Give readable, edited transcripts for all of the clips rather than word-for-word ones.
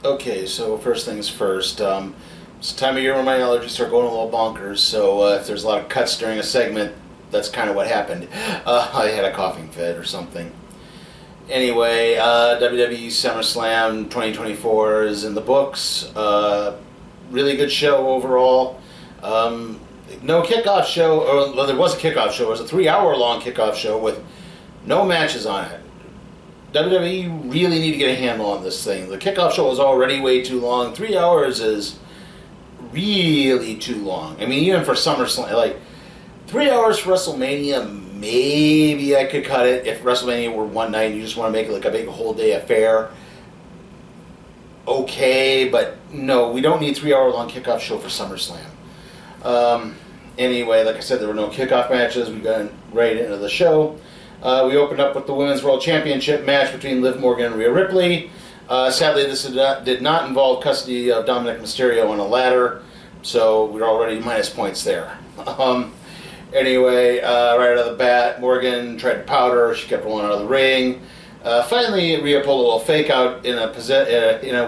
Okay, so first things first. It's the time of year when my allergies start going a little bonkers, so if there's a lot of cuts during a segment, that's kind of what happened. I had a coughing fit or something. Anyway, WWE SummerSlam 2024 is in the books. Really good show overall. No kickoff show, or well, there was a kickoff show. It was a 3-hour-long kickoff show with no matches on it. WWE really need to get a handle on this thing. The kickoff show was already way too long. 3 hours is really too long. I mean, even for SummerSlam, like 3 hours for WrestleMania, maybe I could cut it if WrestleMania were one night and you just want to make it like a big whole day affair. Okay, but no, we don't need 3-hour-long kickoff show for SummerSlam. Anyway, like I said, there were no kickoff matches. We got right into the show. We opened up with the Women's World Championship match between Liv Morgan and Rhea Ripley. Sadly, this did not involve custody of Dominic Mysterio on a ladder, so we're already minus points there. Anyway, right out of the bat, Morgan tried to powder her. She kept rolling out of the ring. Finally, Rhea pulled a little fake out in a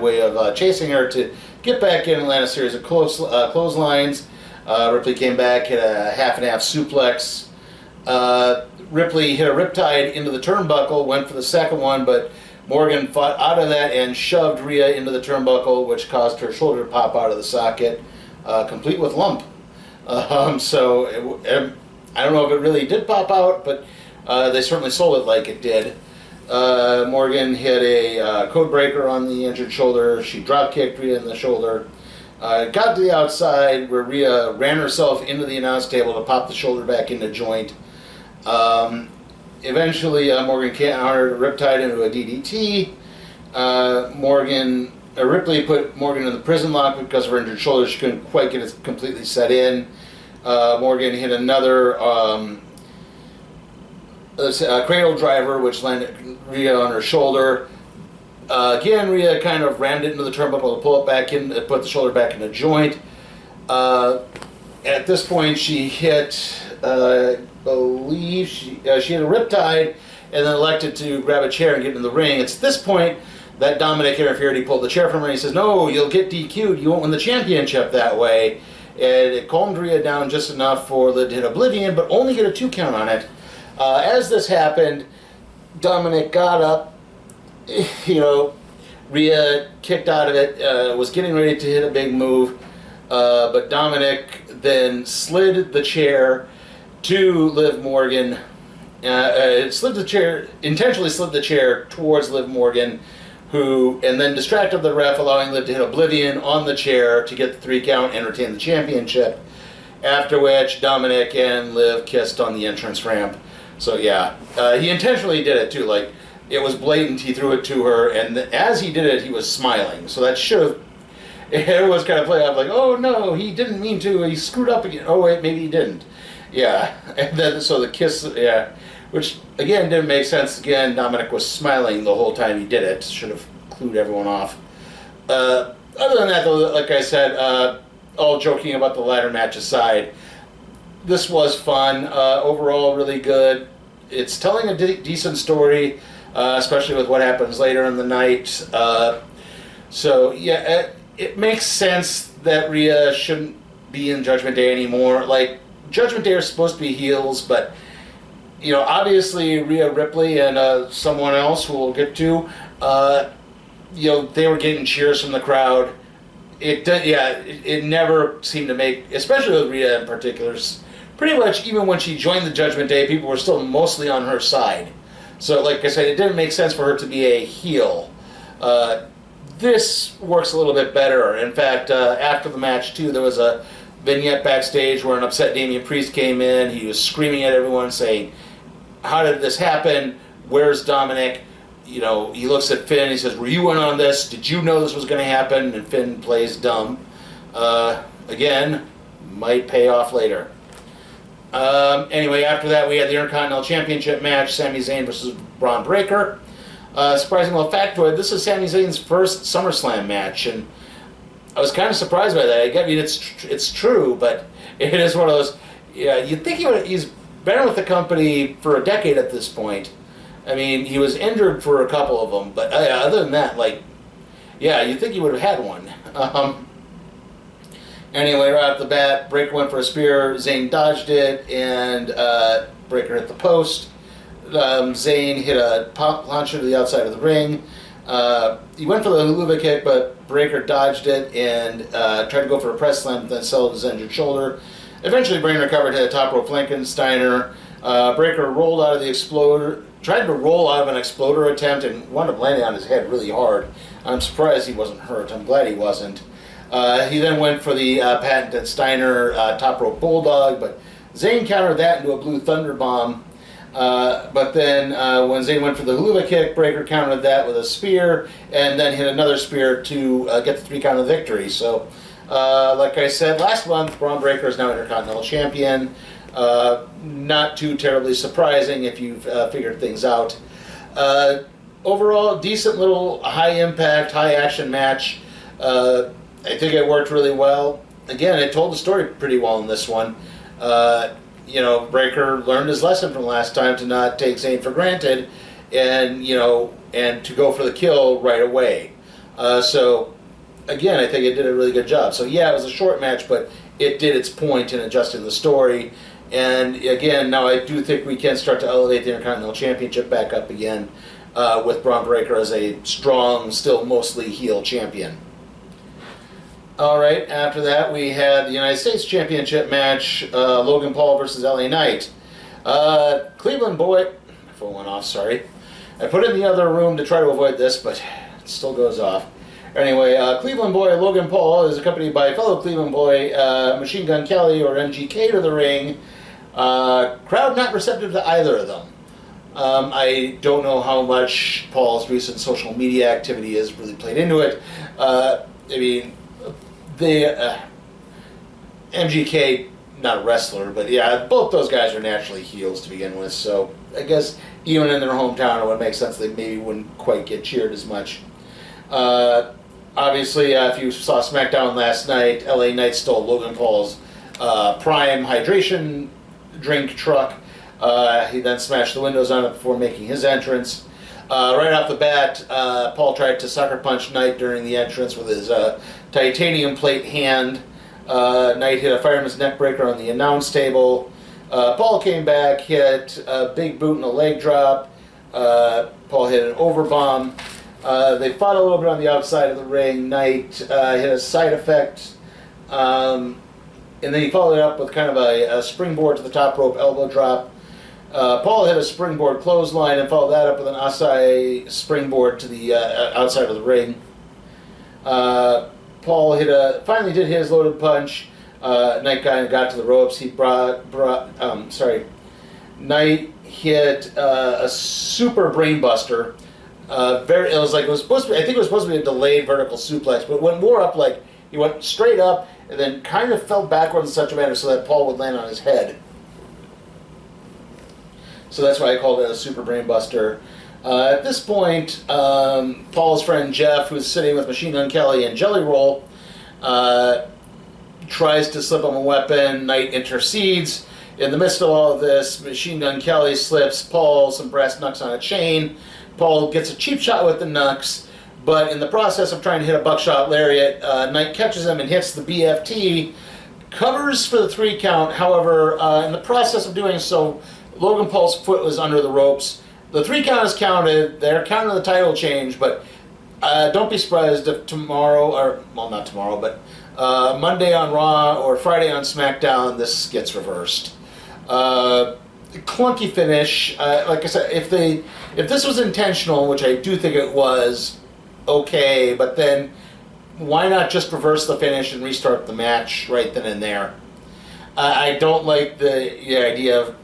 way of chasing her to get back in and land a series of clotheslines. Ripley came back, hit a half-and-half suplex. Ripley hit a riptide into the turnbuckle, went for the second one, but Morgan fought out of that and shoved Rhea into the turnbuckle, which caused her shoulder to pop out of the socket, complete with lump. I don't know if it really did pop out, but they certainly sold it like it did. Morgan hit a code breaker on the injured shoulder. She drop kicked Rhea in the shoulder. Got to the outside where Rhea ran herself into the announce table to pop the shoulder back into joint. Eventually, Morgan countered a riptide into a DDT. Ripley put Morgan in the prison lock because of her injured shoulder. She couldn't quite get it completely set in. Morgan hit another cradle driver, which landed Rhea on her shoulder. Again, Rhea kind of rammed it into the turnbuckle to pull it back in, put the shoulder back in the joint. At this point, she hit, I believe, she hit a riptide and then elected to grab a chair and get in the ring. It's at this point that Dominic interfered. He pulled the chair from her and he says, "No, you'll get DQ'd. You won't win the championship that way." And it calmed Rhea down just enough for Liv to hit Oblivion, but only get a 2 count on it. As this happened, Dominic got up. Rhea kicked out of it, was getting ready to hit a big move, but Dominic then slid the chair to Liv Morgan. Intentionally slid the chair towards Liv Morgan, and then distracted the ref, allowing Liv to hit Oblivion on the chair to get the 3 count and retain the championship. After which, Dominic and Liv kissed on the entrance ramp. So yeah, he intentionally did it too. Like, it was blatant. He threw it to her, and as he did it, he was smiling. So that should have. It was kind of playing out like, oh no, he didn't mean to. He screwed up again. Oh wait, maybe he didn't. Yeah, and then so the kiss. Yeah, which again didn't make sense. Again, Dominic was smiling the whole time he did it. Should have clued everyone off. Other than that, though, like I said, all joking about the ladder match aside, this was fun. Overall, really good. It's telling a decent story. Especially with what happens later in the night. So yeah, it makes sense that Rhea shouldn't be in Judgment Day anymore. Like, Judgment Day are supposed to be heels, but obviously Rhea Ripley and someone else who we'll get to, they were getting cheers from the crowd. It never seemed to make, especially with Rhea in particular. Pretty much even when she joined the Judgment Day, people were still mostly on her side. So, like I said, it didn't make sense for her to be a heel. This works a little bit better. In fact, after the match, too, there was a vignette backstage where an upset Damien Priest came in. He was screaming at everyone, saying, "How did this happen? Where's Dominic?" He looks at Finn. He says, "Were you in on this? Did you know this was going to happen?" And Finn plays dumb. Again, might pay off later. Anyway, after that, we had the Intercontinental Championship match, Sami Zayn versus Braun Breaker. Surprising little factoid, this is Sami Zayn's first SummerSlam match, and I was kind of surprised by that. I mean, it's true, but it is one of those, you'd think he's been with the company for a decade at this point. I mean, he was injured for a couple of them, but other than that, like, Yeah, you'd think he would have had one. Anyway, right off the bat, Breakker went for a spear. Zayn dodged it, and Breakker hit the post. Zayn hit a pop launcher to the outside of the ring. He went for the hula kick, but Breakker dodged it and tried to go for a press slam, but then settled his injured shoulder. Eventually, Braun recovered, hit a top rope Frankensteiner. Breakker rolled out of the exploder, tried to roll out of an exploder attempt, and wound up landing on his head really hard. I'm surprised he wasn't hurt. I'm glad he wasn't. He then went for the patented Steiner top rope bulldog, but Zayn countered that into a blue thunder bomb. But then when Zayn went for the hula kick, Breakker countered that with a spear, and then hit another spear to get the 3 count of victory. So, like I said last month, Braun Breakker is now Intercontinental Champion. Not too terribly surprising if you've figured things out. Overall, decent little high-impact, high-action match. I think it worked really well. Again, it told the story pretty well in this one. You know, Breakker learned his lesson from last time to not take Zayn for granted, and and to go for the kill right away. So, again, I think it did a really good job. So yeah, it was a short match, but it did its point in adjusting the story. And again, now I do think we can start to elevate the Intercontinental Championship back up again with Braun Breakker as a strong, still mostly heel champion. All right, after that we had the United States Championship match, Logan Paul versus LA Knight. Cleveland boy, my phone went off, sorry. I put it in the other room to try to avoid this, but it still goes off. Anyway, Cleveland boy Logan Paul is accompanied by fellow Cleveland boy Machine Gun Kelly, or MGK, to the ring. Crowd not receptive to either of them. I don't know how much Paul's recent social media activity has really played into it. I mean, MGK, not a wrestler, but yeah, both those guys are naturally heels to begin with, so I guess even in their hometown it would make sense they maybe wouldn't quite get cheered as much. Obviously, if you saw SmackDown last night, LA Knight stole Logan Paul's Prime hydration drink truck. He then smashed the windows on it before making his entrance. Right off the bat, Paul tried to sucker punch Knight during the entrance with his titanium plate hand. Knight hit a fireman's neck breaker on the announce table. Paul came back, hit a big boot and a leg drop. Paul hit an overbomb. They fought a little bit on the outside of the ring. Knight hit a side effect. And then he followed it up with kind of a springboard to the top rope elbow drop. Paul hit a springboard clothesline and followed that up with an Asai springboard to the outside of the ring. Paul finally did his loaded punch. Knight kind of got to the ropes. Knight hit a super brainbuster. It was supposed to be, I think it was supposed to be a delayed vertical suplex, but it went more up, like he went straight up and then kind of fell backwards in such a manner so that Paul would land on his head. So that's why I called it a super brainbuster. At this point, Paul's friend Jeff, who's sitting with Machine Gun Kelly and Jelly Roll, tries to slip him a weapon. Knight intercedes. In the midst of all of this, Machine Gun Kelly slips Paul some brass knucks on a chain. Paul gets a cheap shot with the knucks, but in the process of trying to hit a buckshot lariat, Knight catches him and hits the BFT, covers for the 3 count. However, in the process of doing so, Logan Paul's foot was under the ropes. The 3 count is counted. They're counting the title change, but don't be surprised if tomorrow, or well, not tomorrow, but Monday on Raw or Friday on SmackDown, this gets reversed. Clunky finish. Like I said, if this was intentional, which I do think it was, okay, but then why not just reverse the finish and restart the match right then and there? I don't like the idea of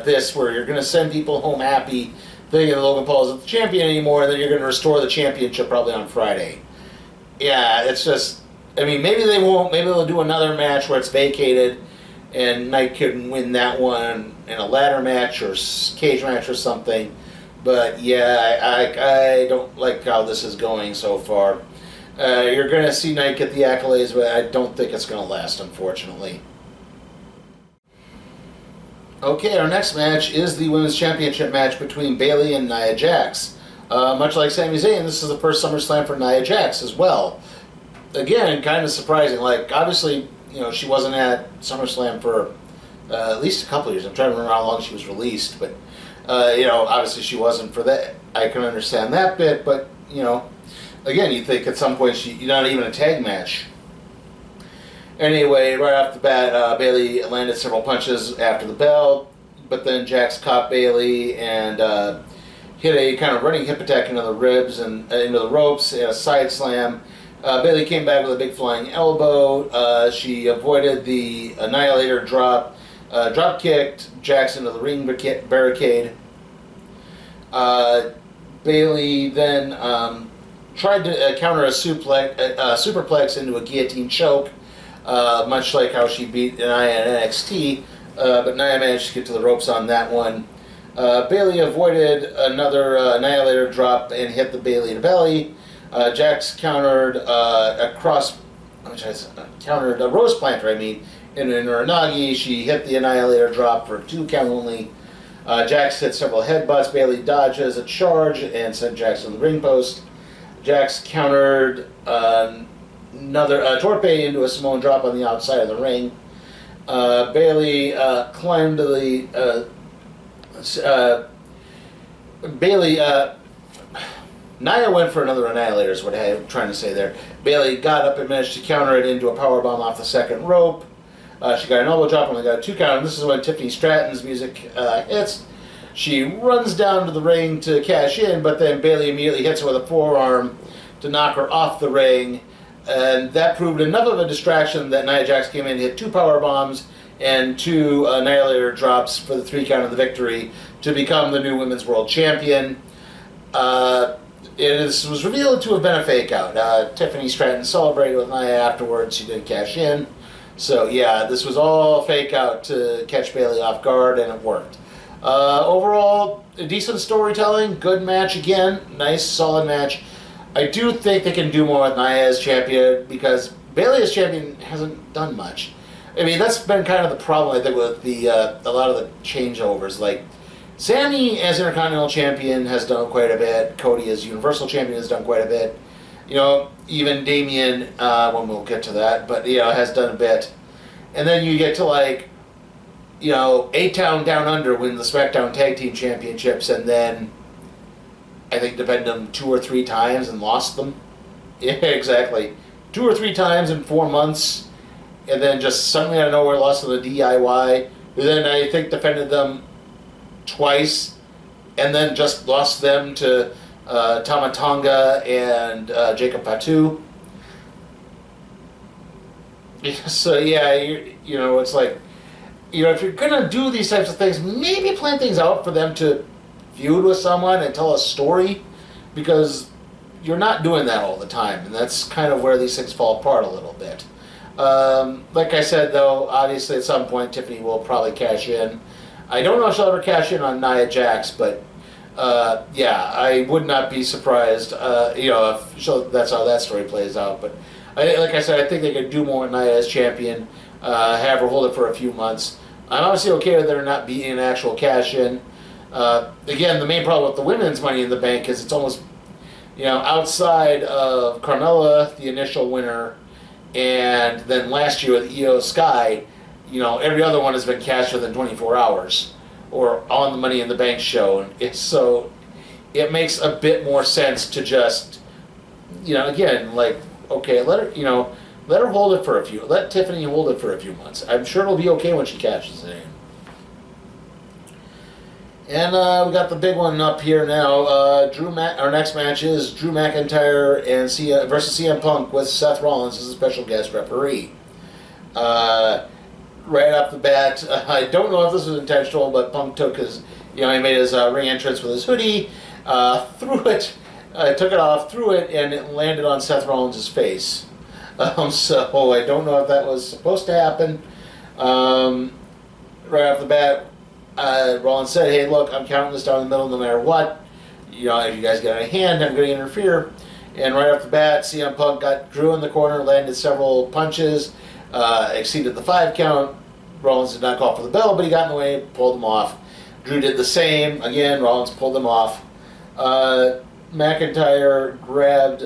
this where you're going to send people home happy thinking that Logan Paul isn't the champion anymore, and then you're going to restore the championship probably on Friday. Yeah, it's just, I mean, maybe they won't. Maybe they'll do another match where it's vacated and Knight can win that one in a ladder match or cage match or something. But yeah, I don't like how this is going so far. You're going to see Knight get the accolades, but I don't think it's going to last, unfortunately. Okay, our next match is the Women's Championship match between Bayley and Nia Jax. Much like Sami Zayn, this is the first SummerSlam for Nia Jax as well. Again, kind of surprising. Like, obviously, she wasn't at SummerSlam for at least a couple of years. I'm trying to remember how long she was released, but obviously she wasn't for that. I can understand that bit, but again, you think at some point you're not even a tag match. Anyway, right off the bat, Bayley landed several punches after the bell, but then Jax caught Bayley and hit a kind of running hip attack into the ribs and into the ropes and a side slam. Bayley came back with a big flying elbow. She avoided the Annihilator drop, drop kicked Jax into the ring barricade. Bayley then tried to counter a superplex into a guillotine choke, much like how she beat Nia in NXT, but Nia managed to get to the ropes on that one. Bayley avoided another Annihilator drop and hit the Bayley in the belly. Jax countered countered a Rose Planter, in an Uranagi. She hit the Annihilator drop for a 2 count only. Jax hit several headbutts. Bayley dodges a charge and sent Jax on the ring post. Jax countered another torpe into a Samoan drop on the outside of the ring. Bayley climbed to the Nia went for another Annihilator is what I'm trying to say there. Bayley got up and managed to counter it into a powerbomb off the second rope. She got an elbow drop and got a 2 count. And this is when Tiffany Stratton's music hits. She runs down to the ring to cash in, but then Bayley immediately hits her with a forearm to knock her off the ring. And that proved enough of a distraction that Nia Jax came in and hit 2 power bombs and 2 Annihilator drops for the 3 count of the victory to become the new Women's World Champion. It was revealed to have been a fake out. Tiffany Stratton celebrated with Nia afterwards. She did cash in. So yeah, this was all fake out to catch Bayley off guard, and it worked. Overall, decent storytelling, good match again, nice solid match. I do think they can do more with Nia as champion because Bayley as champion hasn't done much. That's been kind of the problem I think with the a lot of the changeovers. Like Sami as Intercontinental Champion has done quite a bit. Cody as Universal Champion has done quite a bit. Even Damien, when we'll get to that, but has done a bit. And then you get to A-Town Down Under win the SmackDown Tag Team Championships, and then I think defend them 2 or 3 times and lost them. Yeah, exactly. 2 or 3 times in 4 months, and then just suddenly out of nowhere lost to the DIY. Who then I think defended them twice, and then just lost them to Tama Tonga and Jacob Fatu. So yeah, it's like, if you're gonna do these types of things, maybe plan things out for them to feud with someone and tell a story, because you're not doing that all the time, and that's kind of where these things fall apart a little bit. Like I said, though, obviously at some point Tiffany will probably cash in. I don't know if she'll ever cash in on Nia Jax, but yeah, I would not be surprised, if that's how that story plays out. But like I said, I think they could do more with Nia as champion, have her hold it for a few months. I'm obviously okay with there not being an actual cash-in. Again, the main problem with the women's Money in the Bank is it's almost, outside of Carmella, the initial winner, and then last year with Io Sky, every other one has been cashed within 24 hours or on the Money in the Bank show. So it makes a bit more sense to just, again, like, okay, let her hold it for let Tiffany hold it for a few months. I'm sure it'll be okay when she cashes it in. And we got the big one up here now. Our next match is Drew McIntyre and versus CM Punk with Seth Rollins as a special guest referee. Right off the bat, I don't know if this was intentional, but Punk took his, he made his ring entrance with his hoodie, threw it, took it off, threw it, and it landed on Seth Rollins' face. So I don't know if that was supposed to happen. Right off the bat, Rollins said, "Hey, look, I'm counting this down the middle no matter what. If you guys get a hand, I'm going to interfere." And right off the bat, CM Punk got Drew in the corner, landed several punches, exceeded the 5 count. Rollins did not call for the bell, but he got in the way, pulled him off. Drew did the same. Again, Rollins pulled him off. McIntyre grabbed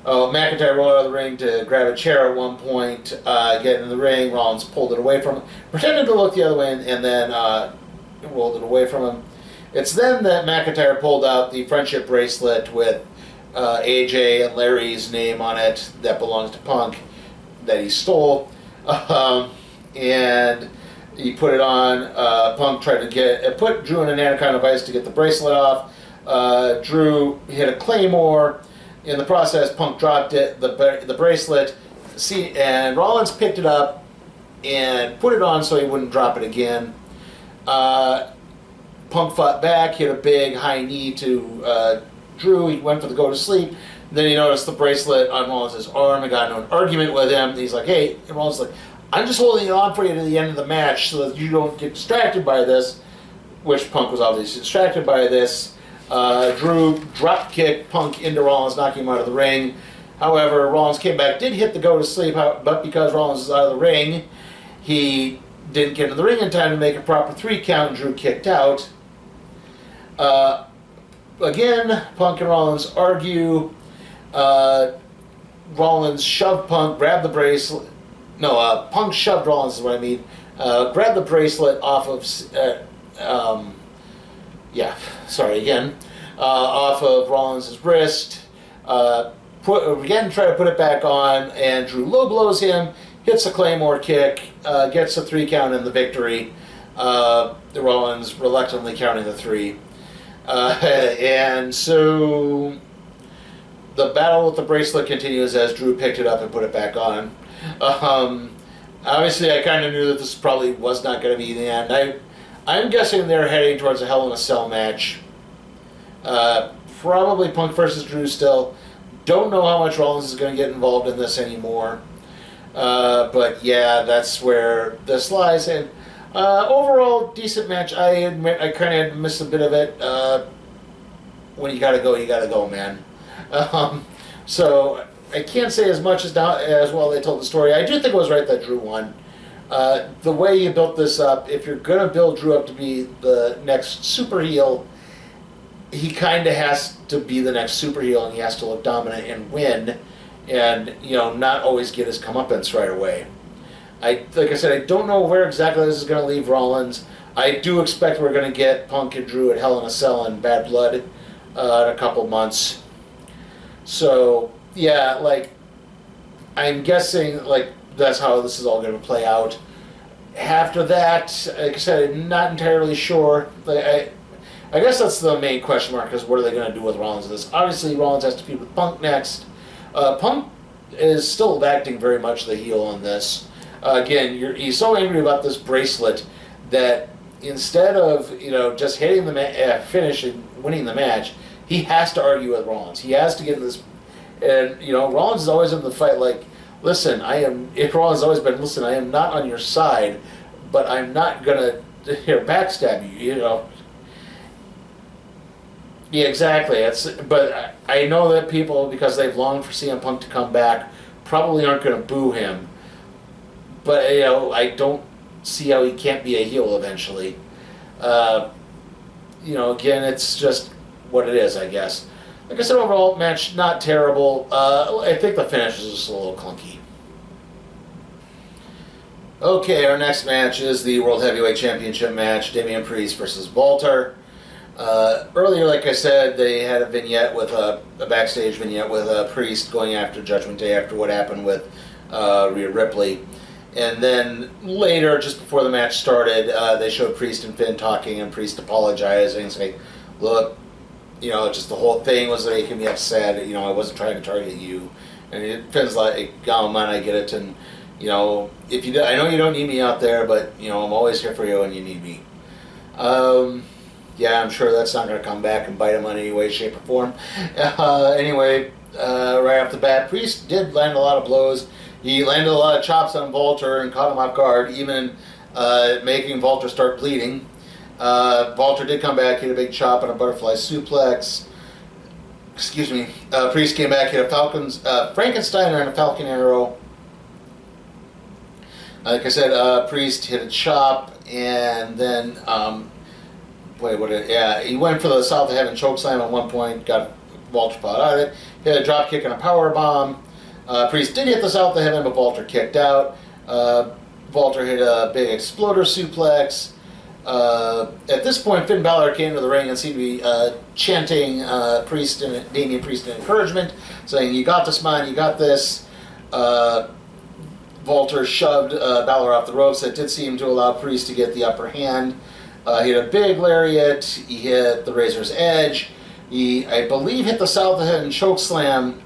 McIntyre rolled out of the ring to grab a chair at one point, get in the ring. Rollins pulled it away from him, pretended to look the other way, and then rolled it away from him. It's then that McIntyre pulled out the friendship bracelet with AJ and Larry's name on it that belongs to Punk that he stole, and he put it on. Punk tried to put Drew in an anaconda vice to get the bracelet off. Drew hit a claymore. In the process, Punk dropped it, the bracelet, and Rollins picked it up and put it on so he wouldn't drop it again. Punk fought back, hit a big high knee to Drew. He went for the go to sleep. Then he noticed the bracelet on Rollins' arm and got into an argument with him. He's like, hey, and Rollins is like, I'm just holding it on for you to the end of the match so that you don't get distracted by this, which Punk was obviously distracted by this. Drew drop kicked Punk into Rollins, knocking him out of the ring. However, Rollins came back, did hit the go to sleep, but because Rollins is out of the ring, he didn't get into the ring in time to make a proper 3 count, and Drew kicked out. Again, Punk and Rollins argue. Rollins shoved Punk, grabbed the bracelet. No, Punk shoved Rollins is what I mean. Grabbed the bracelet off of... off of Rollins' wrist. Again, try to put it back on, and Drew low blows him, hits a Claymore kick, gets a 3 count in the victory. Rollins reluctantly counting the 3. And so the battle with the bracelet continues as Drew picked it up and put it back on. Obviously, I kind of knew that this probably was not going to be the end. I'm guessing they're heading towards a Hell in a Cell match. Probably Punk versus Drew still. Don't know how much Rollins is going to get involved in this anymore. But yeah, that's where this lies. And overall, decent match. I admit I kind of missed a bit of it. When you gotta go, man. So I can't say as much as well they told the story. I do think it was right that Drew won. The way you built this up, if you're going to build Drew up to be the next super heel, he kind of has to be the next super heel, and he has to look dominant and win, and not always get his comeuppance right away. Like I said, I don't know where exactly this is going to leave Rollins. I do expect we're going to get Punk and Drew at Hell in a Cell and Bad Blood in a couple months. So yeah, like I'm guessing that's how this is all going to play out. After that, like I said, I'm not entirely sure. I guess that's the main question mark, is what are they going to do with Rollins in this? Obviously, Rollins has to feud with Punk next. Punk is still acting very much the heel on this. Again, he's so angry about this bracelet that instead of just hitting the finish and winning the match, he has to argue with Rollins. He has to get in this, and Rollins is always in the fight like, listen, Rollins has always been, listen, I am not on your side, but I'm not gonna backstab you. Yeah, exactly. But I know that people, because they've longed for CM Punk to come back, probably aren't going to boo him. But I don't see how he can't be a heel eventually. Again, it's just what it is, I guess. Like I said, overall match not terrible. I think the finish is just a little clunky. Okay, our next match is the World Heavyweight Championship match: Damien Priest versus Balor. Earlier, like I said, they had a vignette with a backstage vignette with Priest going after Judgment Day after what happened with Rhea Ripley. And then later, just before the match started, they showed Priest and Finn talking, and Priest apologizing, saying, look, just the whole thing was making me upset. I wasn't trying to target you. And Finn's like, oh man, I get it. And, if you do, I know you don't need me out there, but, I'm always here for you when you need me. Yeah, I'm sure that's not going to come back and bite him in any way, shape, or form. Anyway, right off the bat, Priest did land a lot of blows. He landed a lot of chops on Walter and caught him off guard, even making Walter start bleeding. Walter did come back, hit a big chop and a butterfly suplex. Excuse me. Priest came back, hit a Frankenstein and a Falcon Arrow. Like I said, Priest hit a chop, and then Wait, yeah, he went for the South of Heaven chokeslam at one point, got Walter fought out of it, hit a drop kick and a power bomb. Priest did hit the South of Heaven, but Walter kicked out. Walter hit a big exploder suplex. At this point, Finn Balor came to the ring and seemed to be chanting Damien Priest in encouragement, saying, "You got this, man, you got this." Walter shoved Balor off the ropes. That did seem to allow Priest to get the upper hand. He hit a big lariat. He hit the Razor's Edge. He, I believe, hit the South of Heaven chokeslam,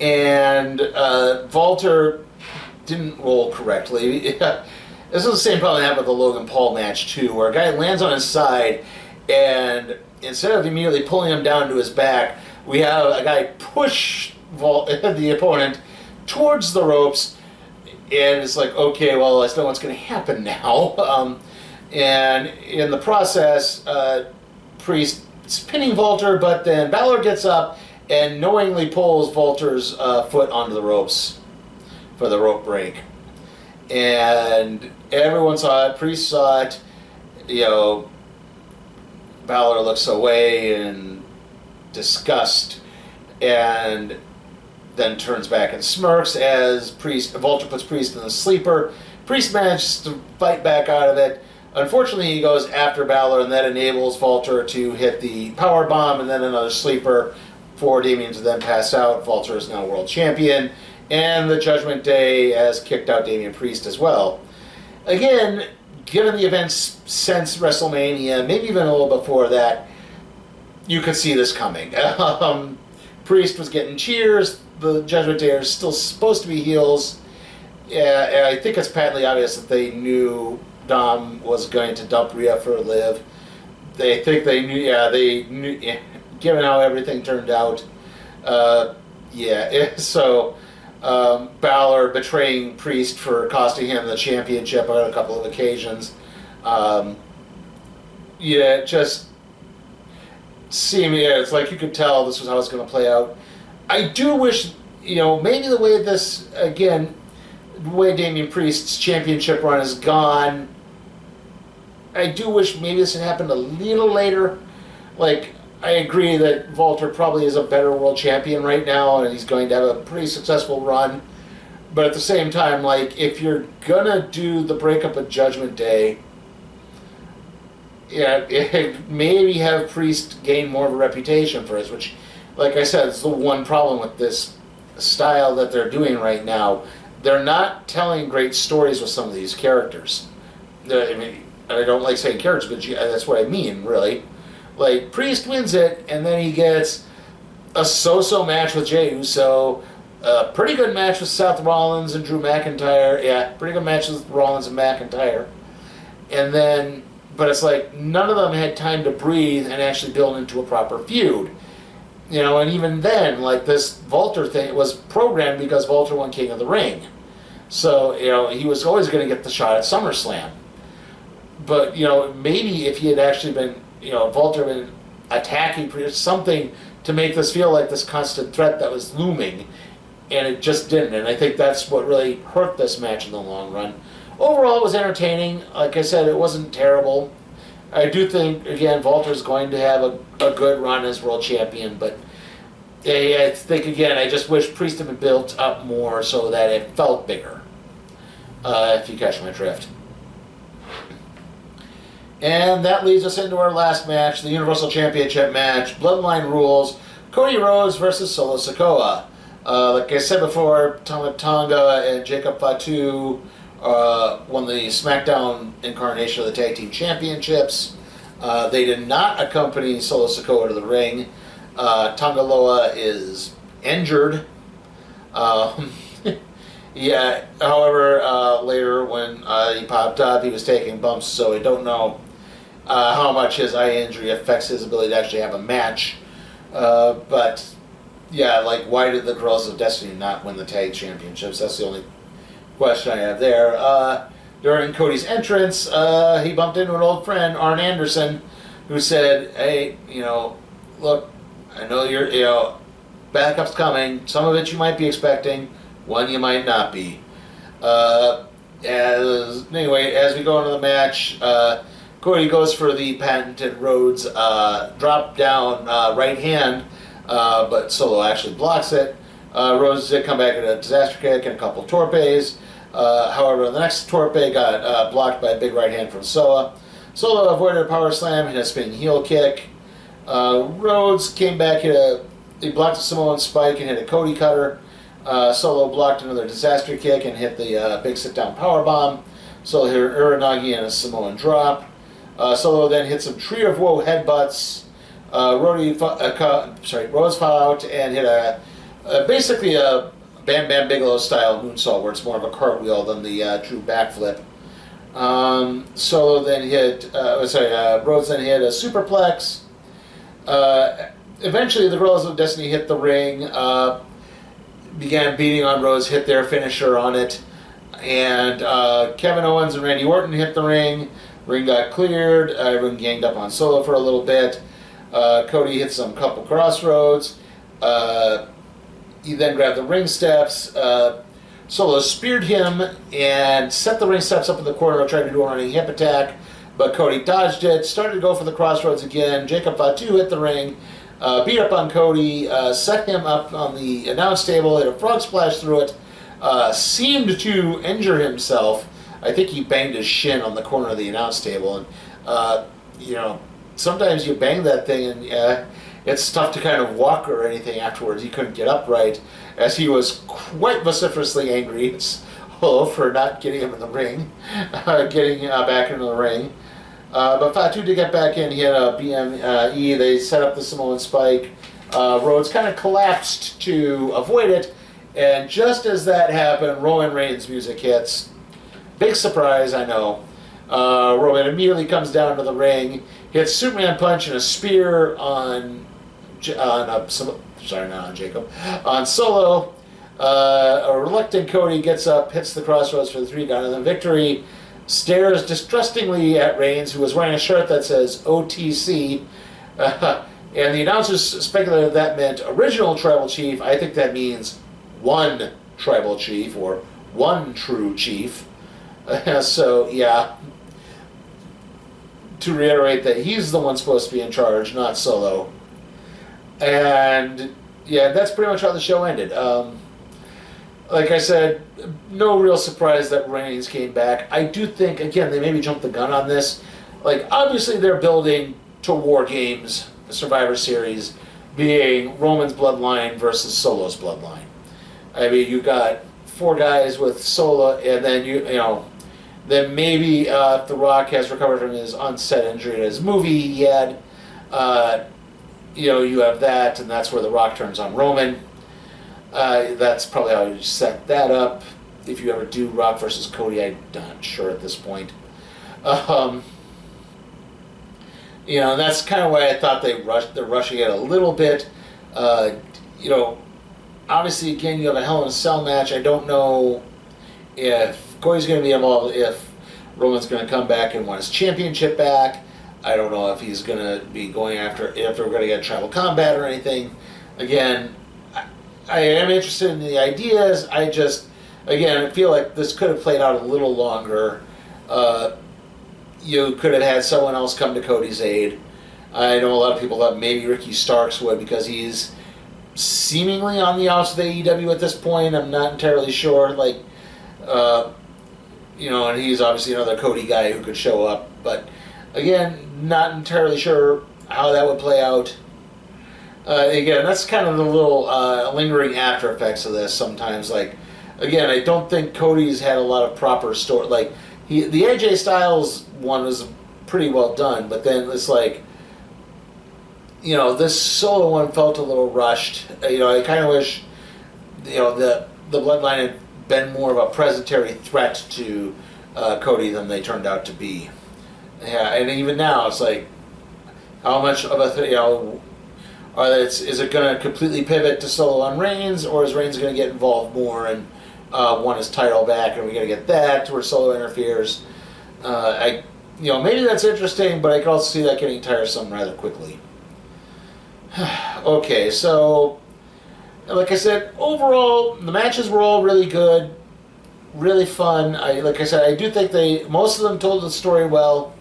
and Walter didn't roll correctly. This is the same problem that happened with the Logan Paul match, too, where a guy lands on his side, and instead of immediately pulling him down to his back, we have a guy push the opponent towards the ropes, and it's like, okay, well, I know what's going to happen now. And in the process, Priest is pinning Walter, but then Balor gets up and knowingly pulls Walter's foot onto the ropes for the rope break. And everyone saw it. Priest saw it. You know, Balor looks away in disgust, and then turns back and smirks as Walter puts Priest in the sleeper. Priest manages to fight back out of it. Unfortunately, he goes after Balor, and that enables Walter to hit the power bomb and then another sleeper for Damien to then pass out. Walter is now world champion, and the Judgment Day has kicked out Damien Priest as well. Again, given the events since WrestleMania, maybe even a little before that, you could see this coming. Priest was getting cheers. The Judgment Day are still supposed to be heels. And I think it's patently obvious that they knew Dom was going to dump Rhea for Liv. They think they knew, they knew, given how everything turned out. So Balor betraying Priest for costing him the championship on a couple of occasions. Just seemed, it's like you could tell this was how it's going to play out. I do wish, maybe the way this, again, the way Damien Priest's championship run is gone, I do wish maybe this had happened a little later. Like, I agree that Walter probably is a better world champion right now, and he's going to have a pretty successful run. But at the same time, like, if you're going to do the breakup of Judgment Day, maybe have Priest gain more of a reputation for us, which, like I said, is the one problem with this style that they're doing right now. They're not telling great stories with some of these characters. I don't like saying characters, but that's what I mean, really. Like, Priest wins it, and then he gets a so-so match with Jey Uso, a pretty good match with Seth Rollins and Drew McIntyre. Yeah, pretty good match with Rollins and McIntyre. And then, but it's like, none of them had time to breathe and actually build into a proper feud. And even then, like, this Walter thing was programmed because Walter won King of the Ring. So, he was always going to get the shot at SummerSlam. But, maybe if he had actually been, Walter been attacking something to make this feel like this constant threat that was looming, and it just didn't. And I think that's what really hurt this match in the long run. Overall, it was entertaining. Like I said, it wasn't terrible. I do think, again, Walter's going to have a good run as world champion, but I think, again, I just wish Priest had been built up more so that it felt bigger, if you catch my drift. And that leads us into our last match, the Universal Championship match, Bloodline Rules, Cody Rhodes versus Solo Sikoa. Like I said before, Tama Tonga and Jacob Fatu won the SmackDown incarnation of the Tag Team Championships. They did not accompany Solo Sikoa to the ring. Tonga Loa is injured. However, later when he popped up, he was taking bumps, so I don't know how much his eye injury affects his ability to actually have a match. But, yeah, like, why did the Girls of Destiny not win the Tag Championships? That's the only question I have there. During Cody's entrance, he bumped into an old friend, Arn Anderson, who said, hey, look, I know you're, backup's coming. Some of it you might be expecting. One you might not be. Anyway, as we go into the match, Cody goes for the patented Rhodes drop down right hand, but Solo actually blocks it. Rhodes did come back at a disaster kick and a couple torpes. However, the next torpe got blocked by a big right hand from Soa. Solo avoided a power slam and a spinning heel kick. Rhodes came back, he blocked a Samoan spike and hit a Cody cutter. Solo blocked another disaster kick and hit the big sit-down powerbomb. Solo hit Uranagi and a Samoan drop. Solo then hit some Tree of Woe headbutts. Rhodes fell out and hit basically a Bam Bam Bigelow style moonsault, where it's more of a cartwheel than the true backflip. Solo then hit, Rhodes then hit a superplex. Eventually, the Guerrillas of Destiny hit the ring, began beating on Rhodes, hit their finisher on it, and Kevin Owens and Randy Orton hit the ring. Ring got cleared. Everyone ganged up on Solo for a little bit. Cody hit some couple crossroads. He then grabbed the ring steps. Solo speared him and set the ring steps up in the corner, tried to do a running hip attack, but Cody dodged it, started to go for the crossroads again. Jacob Fatu hit the ring, beat up on Cody, set him up on the announce table, hit a frog splash through it, seemed to injure himself. I think he banged his shin on the corner of the announce table, and sometimes you bang that thing and it's tough to kind of walk or anything afterwards. He couldn't get upright, as he was quite vociferously angry at Solo for not getting him in the ring, getting back into the ring. But Fatu did get back in. He had a BME. They set up the Samoan spike. Rhodes kind of collapsed to avoid it, and just as that happened, Roman Reigns' music hits. Big surprise, I know. Roman immediately comes down to the ring, hits Superman punch and a spear on Solo. A reluctant Cody gets up, hits the crossroads for the 3-count, and then victory. Stares distrustingly at Reigns, who was wearing a shirt that says OTC. And the announcers speculated that meant original tribal chief. I think that means one tribal chief, or one true chief. So, yeah. To reiterate that he's the one supposed to be in charge, not Solo. And, yeah, that's pretty much how the show ended. Like I said, no real surprise that Reigns came back. I do think, again, they maybe jumped the gun on this. Like, obviously they're building to War Games, the Survivor Series, being Roman's bloodline versus Solo's bloodline. I mean, you got 4 guys with Solo, and then then maybe if The Rock has recovered from his onset injury in his movie he had, you have that, and that's where The Rock turns on Roman. That's probably how you set that up. If you ever do Rock versus Cody, I'm not sure at this point. And that's kind of why I thought they're rushing it a little bit. Obviously, again, you have a Hell in a Cell match. I don't know if Cody's going to be involved, if Roman's going to come back and want his championship back. I don't know if he's going to be going after, if we're going to get tribal combat or anything. Again, I am interested in the ideas. I feel like this could have played out a little longer. You could have had someone else come to Cody's aid. I know a lot of people thought maybe Ricky Starks would, because he's seemingly on the outs of AEW at this point. I'm not entirely sure. And he's obviously another Cody guy who could show up. But again, not entirely sure how that would play out. Again, that's kind of the little lingering after effects of this sometimes. Again, I don't think Cody's had a lot of proper story. The AJ Styles one was pretty well done, but then it's this Solo one felt a little rushed. I kind of wish, the Bloodline had been more of a presentary threat to Cody than they turned out to be. Yeah, and even now, it's how much of a is it going to completely pivot to Solo on Reigns, or is Reigns going to get involved more and want his title back, and we're going to get that to where Solo interferes? Maybe that's interesting, but I could also see that getting tiresome rather quickly. Okay, so like I said, overall the matches were all really good, really fun. Like I said, I do think most of them told the story well.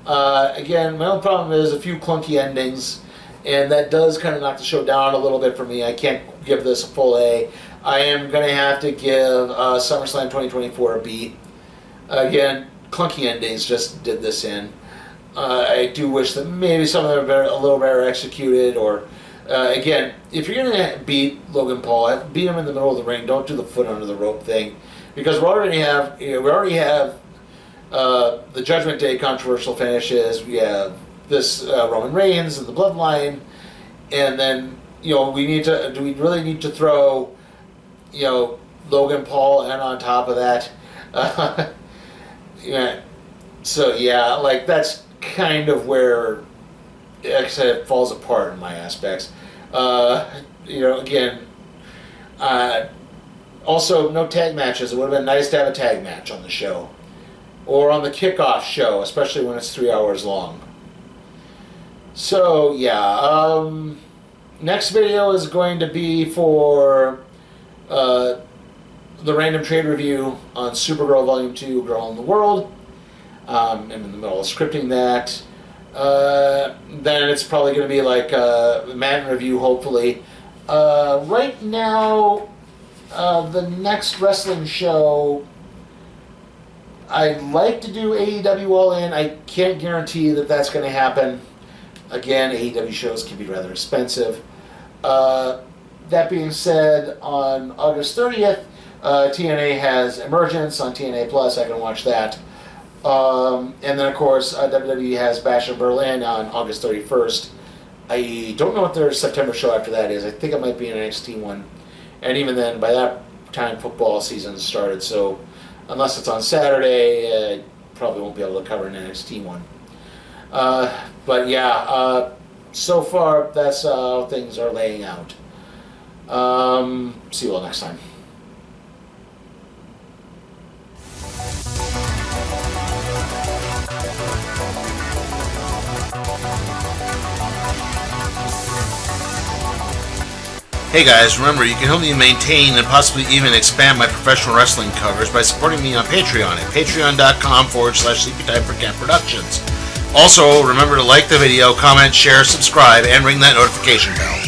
Again, my own problem is a few clunky endings, and that does kind of knock the show down a little bit for me. I can't give this a full A. I am going to have to give SummerSlam 2024 a B. Again, clunky endings just did this in. I do wish that maybe some of them are a little better executed, or again, if you're going to beat Logan Paul, beat him in the middle of the ring. Don't do the foot under the rope thing, because we already have the Judgment Day controversial finishes. We have this Roman Reigns and the Bloodline, and then do we really need to throw Logan Paul and on top of that? Yeah. So yeah, like that's kind of where, like I said, it falls apart in my aspects. Again, also no tag matches. It would have been nice to have a tag match on the show, or on the kickoff show, especially when it's 3 hours long. So yeah, next video is going to be for the random trade review on Supergirl Volume 2, Girl in the World. I'm in the middle of scripting that. Then it's probably going to be like a man review, hopefully. Right now, the next wrestling show, I'd like to do AEW All In. I can't guarantee that that's going to happen. Again, AEW shows can be rather expensive. That being said, on August 30th, TNA has Emergence on TNA Plus. I can watch that. And then, of course, WWE has Bash in Berlin on August 31st. I don't know what their September show after that is. I think it might be an NXT one. And even then, by that time, football season started. So unless it's on Saturday, I probably won't be able to cover an NXT one. But yeah, so far, that's how things are laying out. See you all next time. Hey guys, remember you can help me maintain and possibly even expand my professional wrestling covers by supporting me on Patreon at patreon.com/SleepyTimeForCat Productions. Also, remember to like the video, comment, share, subscribe, and ring that notification bell.